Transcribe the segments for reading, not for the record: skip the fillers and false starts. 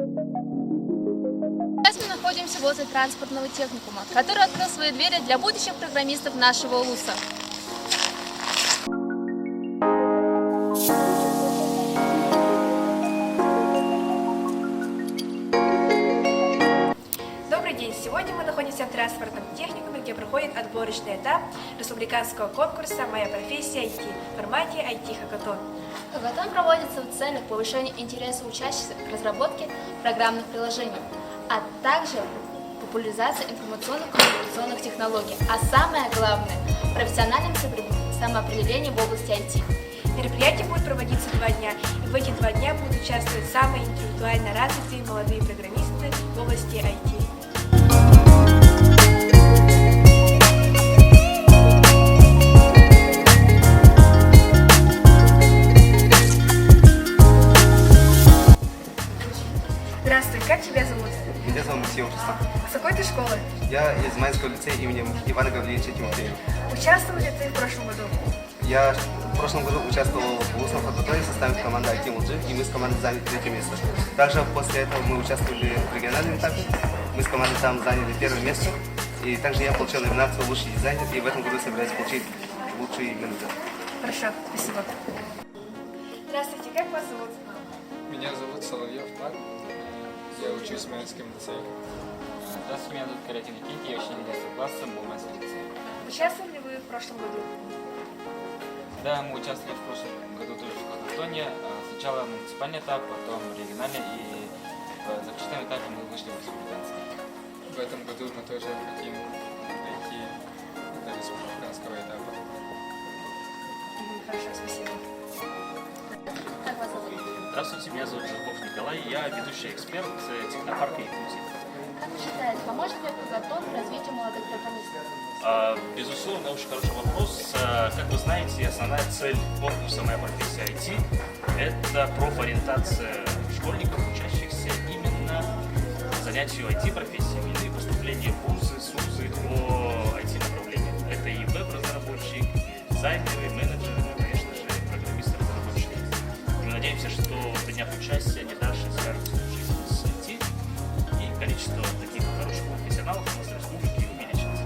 Сейчас мы находимся возле транспортного техникума, который открыл свои двери для будущих программистов нашего вуза. Добрый день! Сегодня мы находимся в транспортном техникуме, где проходит отборочный этап республиканского конкурса «Моя профессия IT» в формате IT-хакатон. Хакатон проводится в целях повышения интереса учащихся к разработке программных приложений, а также популяризации информационно-коммуникационных технологий, а самое главное – профессиональном самоопределении в области IT. Мероприятие будет проводиться 2 дня, и в эти 2 дня будут участвовать самые интеллектуально развитые молодые программисты в области IT. Здравствуй, как тебя зовут? Меня зовут Максим Рустам. С какой ты школы? Я из Майнского лицея имени Ивана Гавриловича Тимофеева. Участвовал ли ты в прошлом году? Я в прошлом году участвовал в устном фототоне в составе команды IT-Мулджи, и мы с командой заняли 3-е место. Также после этого мы участвовали в региональном этапе, мы с командой там заняли 1-е место, и также я получил номинацию «Лучший дизайнер», и в этом году собираюсь получить «Лучший менеджер». Хорошо, спасибо. Здравствуйте, как вас зовут? Меня зовут Соловьев Марк, я учусь в Майнском лицее. Здравствуйте, меня зовут Карятин Никитий, я ученик 11 класса в Майнском лицее. Участвовали ли вы в прошлом году? Да, мы участвовали в прошлом году тоже в хакатоне. Сначала муниципальный этап, потом региональный, и в заключительном этапе мы вышли в республиканский. В этом году мы тоже хотим дойти до республиканского этапа. Хорошо, спасибо. Как вас зовут? Здравствуйте, меня зовут Жирков Николай, я ведущий эксперт технопарка «Инклюзив». Как вы считаете, поможет ли хакатон в развитии молодых программистов? Безусловно, очень хороший вопрос. Как вы знаете, основная цель конкурса «Моя профессия IT» – это профориентация школьников, учащихся именно занятию IT-профессиями или поступлению в вузы, СУЗы по IT-направлению. Это и веб-разработчик, и дизайнеры, и менеджеры, ну, конечно же, программисты-разработчики. Мы надеемся, что приняв участие, они дальше свяжутся жизнь с IT, и количество таких хороших профессионалов у нас в республике увеличится.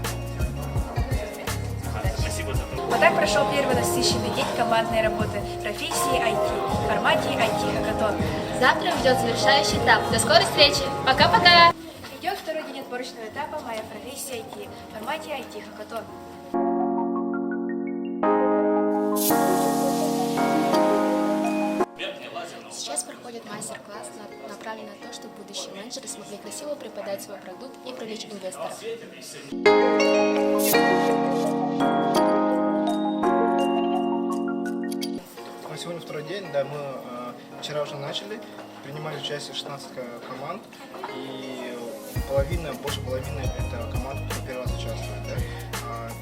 Спасибо за то. Вот так прошел первый насыщенный день командной работы профессии IT в формате IT-хакатон. Завтра ждет завершающий этап. До скорой встречи. Пока-пока! Идет 2-й день отборочного этапа «Моя профессия IT» в формате IT-хакатон. Сейчас проходит мастер-класс, направленный на то, чтобы будущие менеджеры смогли красиво преподать свой продукт и привлечь инвесторов. Сегодня 2-й день, да, мы вчера уже начали, принимали участие 16 команд, и больше половины это команд, кто первый раз участвует. Да.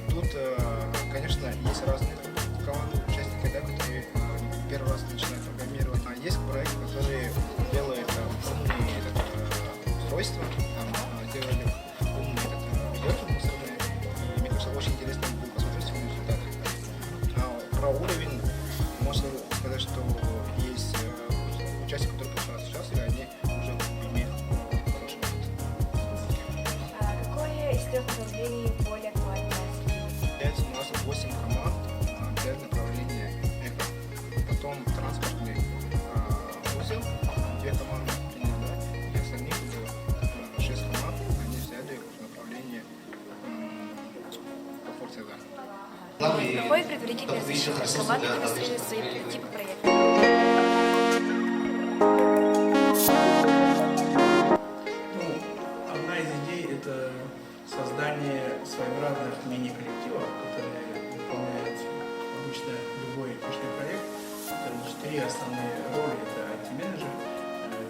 Тут, конечно, есть разные команды, участники, да, которые первый раз начинают программировать, а есть проект, который делает умные устройства, делали умные видеоки мусорные, и мне кажется, очень интересно будет посмотреть сегодня результаты. Про уровень можно сказать, что есть участники, которые просто раз участвовали, они уже имеют хороший опыт. Какое из 3 направлений более актуально? У нас 8 команд, 5 направления эко. Потом транспортный узел, 2 команды приняли, да, и остальных уже 6 команд, они взяли в направление комфорт СД. Какой предварительный освещение команды демонстрирует свои прототипы проекта? Одна из идей – это создание своеобразных мини-коллективов, которые выполняют обычно любой научный проект. Это 3 основные роли – это IT-менеджер,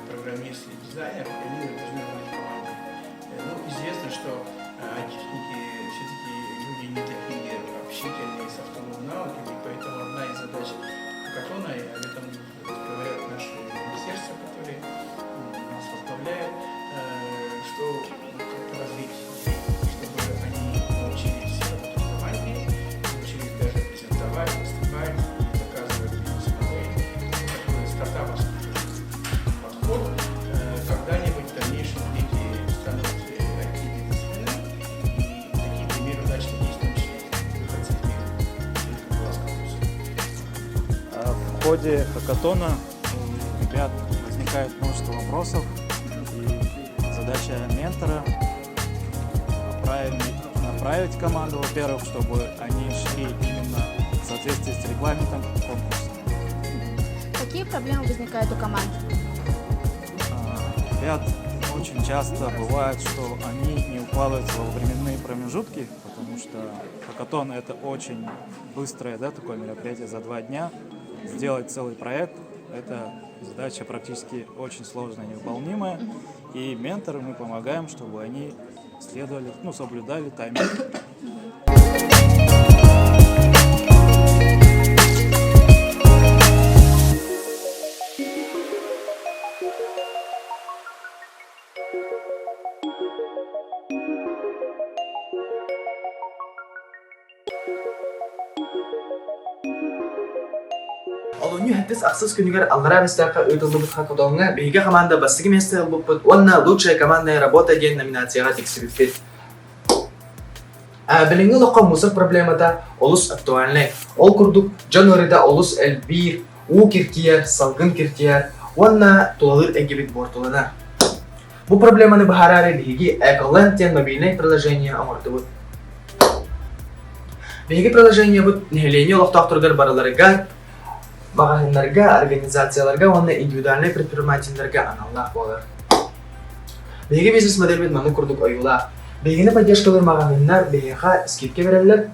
программист и дизайнер, и они должны быть командой. Известно, что айтишники все-таки люди не такие общительные, софтовые навыки, поэтому одна из задач хакатона, и об этом говорят наши министерства, которые нас возглавляют, что развить, чтобы они научились работать в команде, научились даже презентовать, выступать, доказывать бизнес-модель, такой стартаповский подход, когда В ходе хакатона у ребят возникает множество вопросов, и задача ментора направить команду, во-первых, чтобы они шли именно в соответствии с регламентом конкурса. Какие проблемы возникают у команд? Ребят очень часто бывает, что они не укладываются во временные промежутки, потому что хакатон — это очень быстрое, такое мероприятие за 2 дня. Сделать целый проект — это задача практически очень сложная, невыполнимая. И менторы мы помогаем, чтобы они следовали, соблюдали тайминг. Олонью хаттес ахсыз күнігер аллара бестақа өтілді бұтқа құдауыңа бейге команда бастығы месті бұппыт, онна лучшая командная работа ден номинацияға тексеріппет. Біліңгі лоққа мусор проблемата олыс актуальный. Ол күрдік жан өріда олыс әлбір, у киртияр, салгын киртияр, онна толалыр әгебет бортылына. Бұл проблеманы бұхарары бейге әкалан тен мобильный приложение аморды бұд. Бейге приложение бұд нәхелене олықтақтырдар бараларыға, магазинларга, организацияларга, онна индивидуальный предпринимательлерге аналлах болар. Беги бизнес модель бит маны курдук оюла. Бегини поддержкалар магазинлар бега скидка берелер.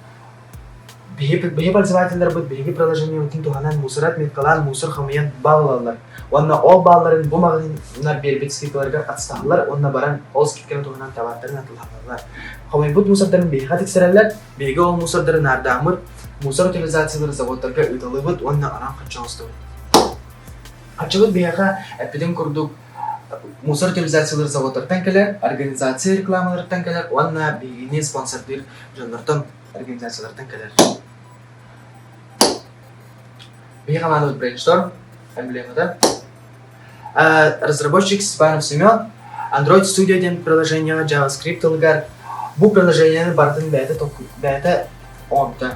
Беги пользовательлар бит беги приложение утин туханан мусорат меткалан мусор хамыян баллалар. Онна ол балларын бу магазинлар бербит скидкаларга атсталар, онна баран ол скидкалар туханан товарларын атылалар. Хамый бут мусордарын бега тексерелер, беги ол мусордарын ардамыр мусор утилизациялары заводтарга ыдалыбыт, онна анан качалысты. Качалык бияга эпиден курдук мусор утилизациялары заводтардан келер, организация рекламалардан келер, онна бигине спонсордыр жандардан организациялардан келер. Бияга манут брейншторм, эмблемада. Разработчик Степанов Семен, Android Studio ден приложение JavaScript ылгар. Бу приложениені бардын бәйті онта.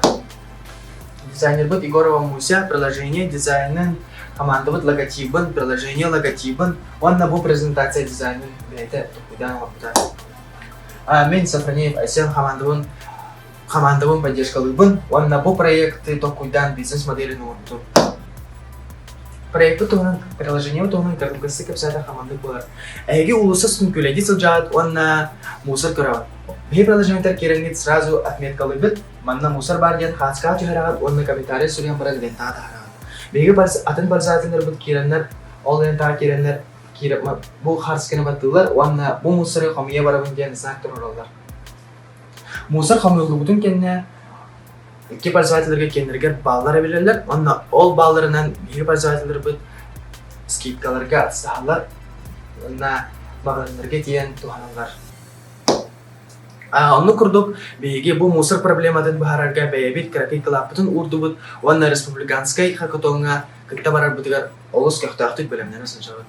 Дизайнер бит Егорова Муся, приложение дизайнын, команда бит логотипын, приложение логотипын, онна бу презентация дизайнын бәйті топыдан опыта. Мен Сафронеев Айсен командабын поддержкалыбын, онна бу проекты топыдан бизнес моделін орныту. Проекты туғынан, приложение туғынан картинкасы кәпсайда команды болар. Әйге улысыз күнкөледи сылжат, онна мусор көрауын. Бей приложениятар кереңет сразу отметкалы бит, манна мусор бар ден хацка чыгараган, онна комментарий сурян баран лента таараган. Беге атын барзатындар бит кереннер, ол лента кереннер, бу харскені баттылар, онна бу мусоры хамия барабын ден знактар оралдар. Мусор хамиылды бутын кенне, ке пользовательлерге кеннергер баллар әбелерлер, онна ол балларынан беге пользовательлер бит скидкаларга атсахалар, онна магазинлерге тиен туханалар. Онны курдук беге бу мусор проблемадан бахарарга бәйбит кракай кылапытын урдубут, онна республиканскай хакатонга кытта барар бутыгар олыс көхтақтык бөлемнен сынжабыт.